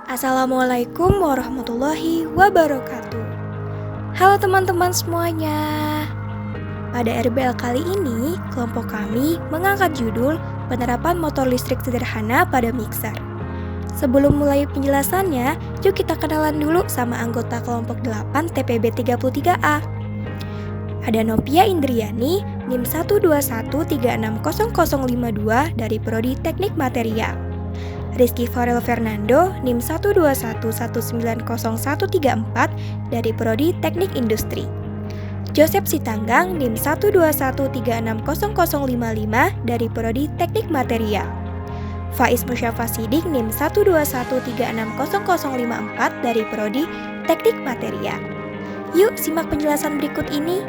Assalamualaikum warahmatullahi wabarakatuh. Halo teman-teman semuanya. Pada RBL kali ini, kelompok kami mengangkat judul penerapan motor listrik sederhana pada mixer. Sebelum mulai penjelasannya, yuk kita kenalan dulu sama anggota kelompok 8 TPB 33A. Ada Novia Indriani, NIM 121360052 dari Prodi Teknik Material. Rizky Farel Fernando, NIM 121190134 dari Prodi Teknik Industri. Joseph Sitanggang, NIM 121360055 dari Prodi Teknik Material. Faiz Musyafa Sidik, NIM 121360054 dari Prodi Teknik Material. Yuk simak penjelasan berikut ini.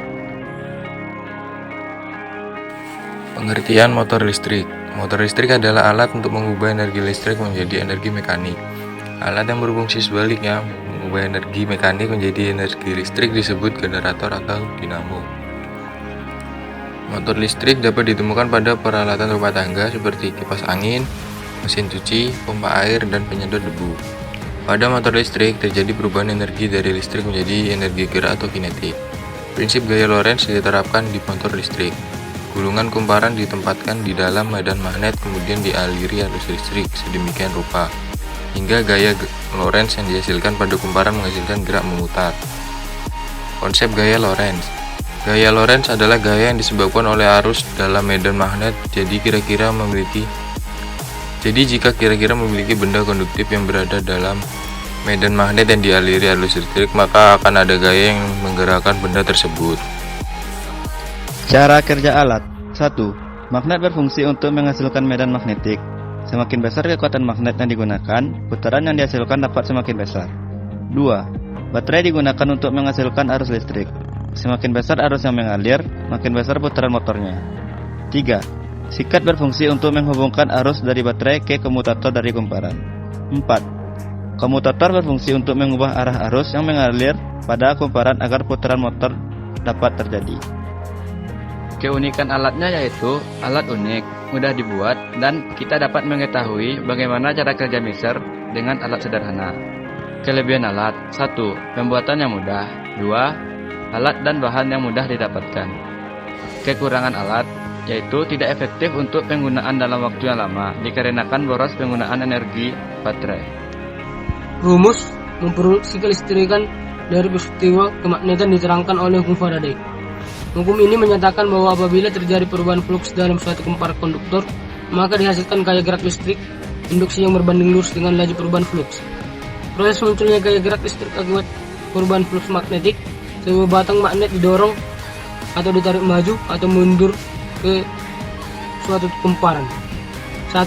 Pengertian motor listrik. Motor listrik adalah alat untuk mengubah energi listrik menjadi energi mekanik. Alat yang berfungsi sebaliknya, mengubah energi mekanik menjadi energi listrik disebut generator atau dinamo. Motor listrik dapat ditemukan pada peralatan rumah tangga seperti kipas angin, mesin cuci, pompa air, dan penyedot debu. Pada motor listrik terjadi perubahan energi dari listrik menjadi energi gerak atau kinetik. Prinsip gaya Lorentz diterapkan di motor listrik. Gulungan kumparan ditempatkan di dalam medan magnet kemudian dialiri arus listrik sedemikian rupa hingga gaya Lorentz yang dihasilkan pada kumparan menghasilkan gerak memutar. Konsep gaya Lorentz. Gaya Lorentz adalah gaya yang disebabkan oleh arus dalam medan magnet. Jadi jika kira-kira memiliki benda konduktif yang berada dalam medan magnet yang dialiri arus listrik, maka akan ada gaya yang menggerakkan benda tersebut. Cara kerja alat. 1. Magnet berfungsi untuk menghasilkan medan magnetik. Semakin besar kekuatan magnet yang digunakan, putaran yang dihasilkan dapat semakin besar. 2. Baterai digunakan untuk menghasilkan arus listrik. Semakin besar arus yang mengalir, makin besar putaran motornya. 3. Sikat berfungsi untuk menghubungkan arus dari baterai ke komutator dari kumparan. 4. Komutator berfungsi untuk mengubah arah arus yang mengalir pada kumparan agar putaran motor dapat terjadi. Keunikan alatnya yaitu alat unik, mudah dibuat, dan kita dapat mengetahui bagaimana cara kerja mixer dengan alat sederhana. Kelebihan alat. 1. Pembuatannya mudah. 2. Alat dan bahan yang mudah didapatkan. Kekurangan alat yaitu tidak efektif untuk penggunaan dalam waktu yang lama dikarenakan boros penggunaan energi baterai. Rumus memproduksi kelistrikan dari peristiwa kemagnetan diterangkan oleh hukum Faraday. Hukum ini menyatakan bahwa apabila terjadi perubahan fluks dalam suatu kumparan konduktor, maka dihasilkan gaya gerak listrik induksi yang berbanding lurus dengan laju perubahan fluks. Proses munculnya gaya gerak listrik akibat perubahan fluks magnetik, sebuah batang magnet didorong atau ditarik maju atau mundur ke suatu kumparan. 1.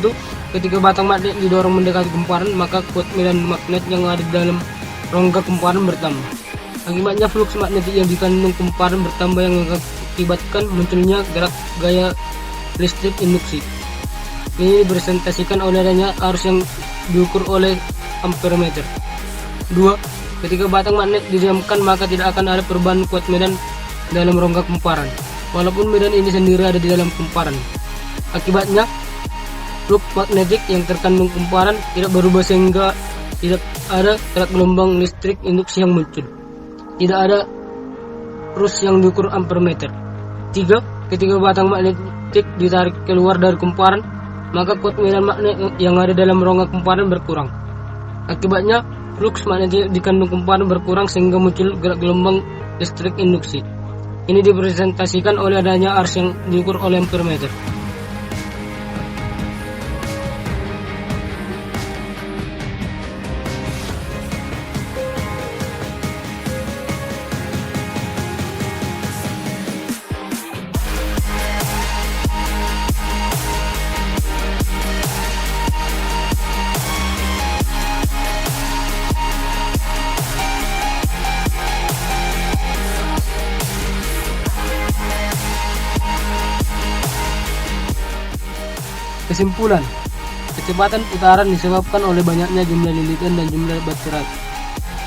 Ketika batang magnet didorong mendekati kumparan, maka kuat medan magnet yang ada di dalam rongga kumparan bertambah. Akibatnya fluks magnetik yang dikandung kumparan bertambah yang mengakibatkan munculnya gerak gaya listrik induksi. Ini dipresentasikan oleh adanya arus yang diukur oleh ampermeter. 2. Ketika batang magnet didiamkan, maka tidak akan ada perubahan kuat medan dalam rongga kumparan, walaupun medan ini sendiri ada di dalam kumparan. Akibatnya fluks magnetik yang terkandung kumparan tidak berubah sehingga tidak ada gerak gelombang listrik induksi yang muncul. Tidak ada arus yang diukur ampermeter. 3. Ketika batang magnetik ditarik keluar dari kumparan, maka kuat medan magnet yang ada dalam rongga kumparan berkurang. Akibatnya fluks magnetik di kandung kumparan berkurang sehingga muncul gerak gelombang listrik induksi. Ini dipresentasikan oleh adanya arus yang diukur oleh ampermeter. Kesimpulan, kecepatan putaran disebabkan oleh banyaknya jumlah lilitan dan jumlah baterai.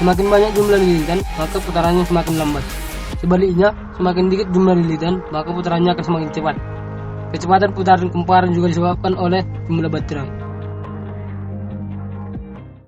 Semakin banyak jumlah lilitan, maka putarannya semakin lambat. Sebaliknya, semakin sedikit jumlah lilitan, maka putarannya akan semakin cepat. Kecepatan putaran kumparan juga disebabkan oleh jumlah baterai.